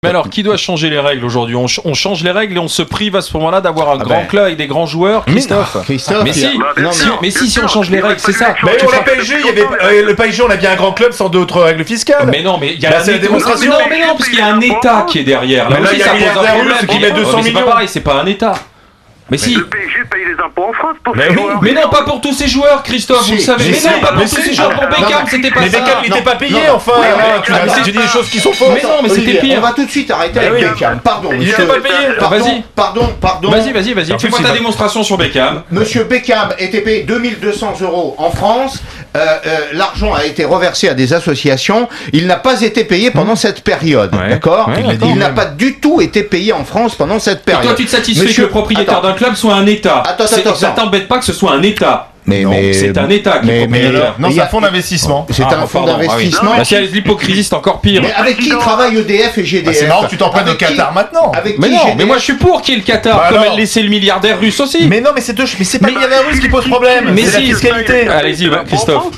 Mais alors, qui doit changer les règles aujourd'hui? On change les règles et on se prive à ce moment-là d'avoir un grand club avec des grands joueurs, Christophe. Mais si on change les règles, c'est ça. Mais pour la PSG, il y avait le PSG, on a bien un grand club sans d'autres règles fiscales. Mais non, mais il y a la démonstration. Mais non, parce qu'il y a un État qui est derrière. Là aussi, ça pose un problème qui met 200 millions. C'est pas pareil, c'est pas un État. Mais si. Le PSG paye les impôts en France pour ses joueurs. Mais non, pas pour tous ces joueurs, Christophe, vous le savez. Mais non, pas pour tous ces joueurs. Pour Beckham, c'était pas ça. Mais Beckham, il n'était pas payé, enfin. Tu dis des choses qui sont fausses. Mais non, mais c'était pire. On va tout de suite arrêter avec Beckham. Pardon, il n'était pas payé. Vas-y. Pardon. Vas-y. Fais-moi ta démonstration sur Beckham. Monsieur Beckham était payé 2200 € en France. L'argent a été reversé à des associations. Il n'a pas été payé pendant cette période. D'accord. Il n'a pas du tout été payé en France pendant cette période. Et toi, tu te satisfais que le propriétaire d'un club soit un État? Ça t'embête pas que ce soit un État? Mais c'est un État qui est propriétaire. Non, c'est un fonds d'investissement. C'est un fonds d'investissement. Si il y a l'hypocrisie, c'est encore pire. Mais avec qui travaillent EDF et GDF? C'est marrant que tu t'en prennes au Qatar maintenant. Mais non, mais moi je suis pour qu'il y ait le Qatar, comme elle laissait le milliardaire russe aussi. Mais non, mais c'est pas le milliardaire russe qui pose problème. Mais c'est la si. fiscalité. Allez-y, Christophe.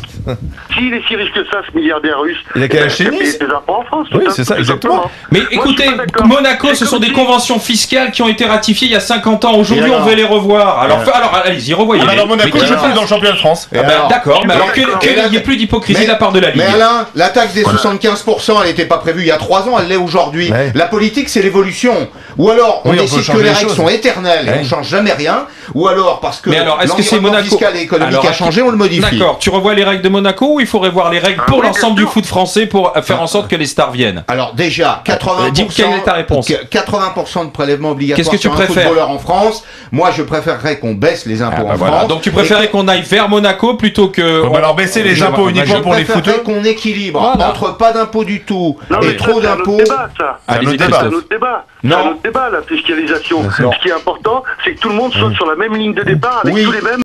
S'il est si riche que ça, ce milliardaire russe, il a qu'à acheter Nice. des impôts en France. Oui, c'est ça, exactement. Mais écoutez, Monaco, ce sont des conventions fiscales qui ont été ratifiées il y a 50 ans. Aujourd'hui, on veut les revoir. Alors allez-y, revoyez. Alors Monaco, je suis dans le championnat de France. D'accord, mais alors qu'il n'y ait plus d'hypocrisie de la part de la Ligue. Mais Alain, la taxe des 75%, elle n'était pas prévue il y a 3 ans, elle l'est aujourd'hui. La politique, c'est l'évolution. Ou alors, on décide que les règles sont éternelles et on ne change jamais rien. Ou alors, parce que l'environnement fiscal et économique a changé, on le modifie. D'accord, tu revois les règles de Monaco ou il faut revoir les règles pour l'ensemble du foot français pour faire en sorte que les stars viennent? Alors déjà, 80%, quelle est ta réponse? 80% de prélèvements obligatoires Qu'est-ce que tu sur un préfères footballeur en France. Moi, je préférerais qu'on baisse les impôts en France. Donc tu préférais qu'on aille vers Monaco plutôt que... Alors baisser les impôts uniquement pour les footeux. Je préférerais qu'on équilibre entre pas d'impôts du tout et trop d'impôts. C'est un autre débat. C'est un autre débat, la fiscalisation. Ce qui est important, c'est que tout le monde soit sur la même ligne de départ avec tous les mêmes